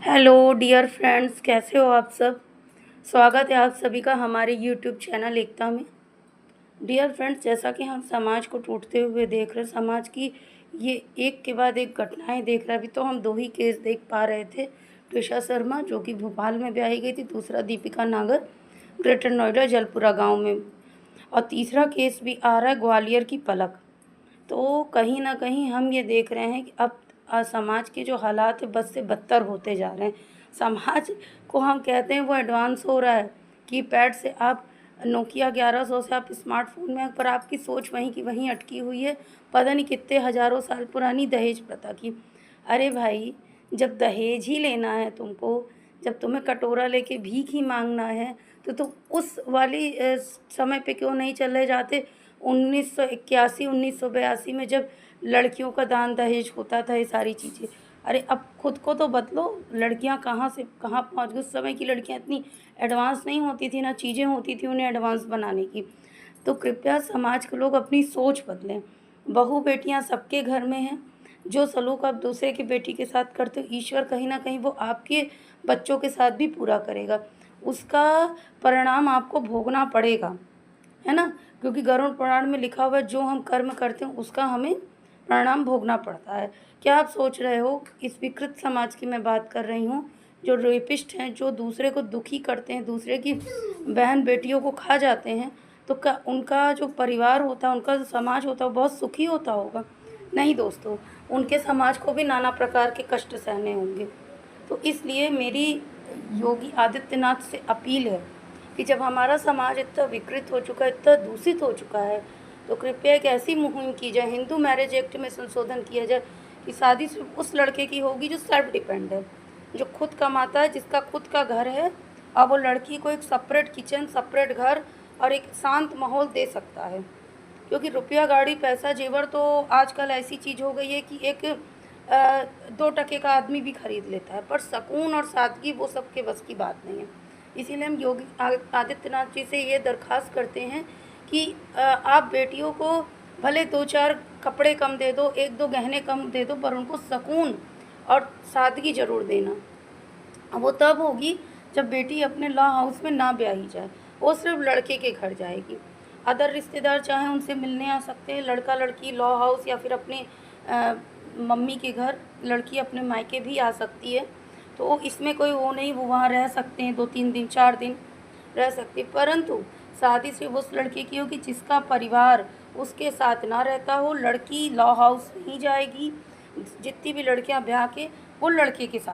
Hello dear friends, कैसे हो आप सब। स्वागत है आप सभी का हमारे यूट्यूब चैनल एकता में। डियर फ्रेंड्स, जैसा कि हम समाज को टूटते हुए देख रहे हैं, समाज की ये एक के बाद एक घटनाएं देख रहे हैं। अभी तो हम दो ही केस देख पा रहे थे। त्रिशा शर्मा जो कि भोपाल में ब्याही गई थी, दूसरा दीपिका नागर ग्रेटर नोएडा जलपुरा गाँव में, और तीसरा केस भी आ रहा है ग्वालियर की पलक। तो कहीं न कहीं हम ये देख रहे हैं कि अब समाज के जो हालात है बद से बदतर होते जा रहे हैं। समाज को हम कहते हैं वो एडवांस हो रहा है, कीपैड से आप नोकिया 1100 से आप स्मार्टफ़ोन में, पर आपकी सोच वहीं की वहीं अटकी हुई है। पता नहीं कितने हज़ारों साल पुरानी दहेज प्रथा की। अरे भाई, जब दहेज ही लेना है तुमको, जब तुम्हें कटोरा लेके भीख ही माँगना है, तो तुम उस वाली समय पे क्यों नहीं चले जाते 1981 1982 में, जब लड़कियों का दान दहेज होता था, ये सारी चीज़ें। अरे अब खुद को तो बदलो। लड़कियां कहाँ से कहाँ पहुंच गई। उस समय की लड़कियां इतनी एडवांस नहीं होती थी, ना चीज़ें होती थी उन्हें एडवांस बनाने की। तो कृपया समाज के लोग अपनी सोच बदलें। बहू बेटियां सबके घर में हैं। जो सलूक आप दूसरे की बेटी के साथ करते हो, ईश्वर कहीं ना कहीं वो आपके बच्चों के साथ भी पूरा करेगा। उसका परिणाम आपको भोगना पड़ेगा, है ना। क्योंकि गरुड़ पुराण में लिखा हुआ है, जो हम कर्म करते हैं उसका हमें परिणाम भोगना पड़ता है। क्या आप सोच रहे हो, इस विकृत समाज की मैं बात कर रही हूँ, जो रेपिस्ट हैं, जो दूसरे को दुखी करते हैं, दूसरे की बहन बेटियों को खा जाते हैं, तो क्या उनका जो परिवार होता है, उनका जो समाज होता है, वो बहुत सुखी होता होगा? नहीं दोस्तों, उनके समाज को भी नाना प्रकार के कष्ट सहने होंगे। तो इसलिए मेरी योगी आदित्यनाथ से अपील है कि जब हमारा समाज इतना विकृत हो चुका है, इतना दूषित हो चुका है, तो कृपया एक ऐसी मुहिम की जाए, हिंदू मैरिज एक्ट में संशोधन किया जाए कि शादी सिर्फ उस लड़के की होगी जो सेल्फ डिपेंड है, जो खुद कमाता है, जिसका खुद का घर है, और वो लड़की को एक सेपरेट किचन, सेपरेट घर और एक शांत माहौल दे सकता है। क्योंकि रुपया गाड़ी पैसा जेवर तो आजकल ऐसी चीज़ हो गई है कि एक 2 टके का आदमी भी खरीद लेता है, पर सुकून और सादगी वो सबके बस की बात नहीं है। इसीलिए हम योगी आदित्यनाथ जी से ये दरख्वास्त करते हैं कि आप बेटियों को भले 2-4 कपड़े कम दे दो, 1-2 गहने कम दे दो, पर उनको सुकून और सादगी ज़रूर देना। वो तब होगी जब बेटी अपने लॉ हाउस में ना ब्याही जाए, वो सिर्फ लड़के के घर जाएगी। अदर रिश्तेदार चाहे उनसे मिलने आ सकते हैं, लड़का लड़की लॉ हाउस या फिर अपने मम्मी के घर, लड़की अपने मायके भी आ सकती है। तो इसमें कोई वो नहीं, वो वहाँ रह सकते हैं, 2-3 दिन 4 दिन रह सकते हैं। परंतु शादी सिर्फ उस लड़के की होगी जिसका परिवार उसके साथ ना रहता हो। लड़की लॉ हाउस नहीं जाएगी। जितनी भी लड़कियां ब्याह के, वो लड़के के साथ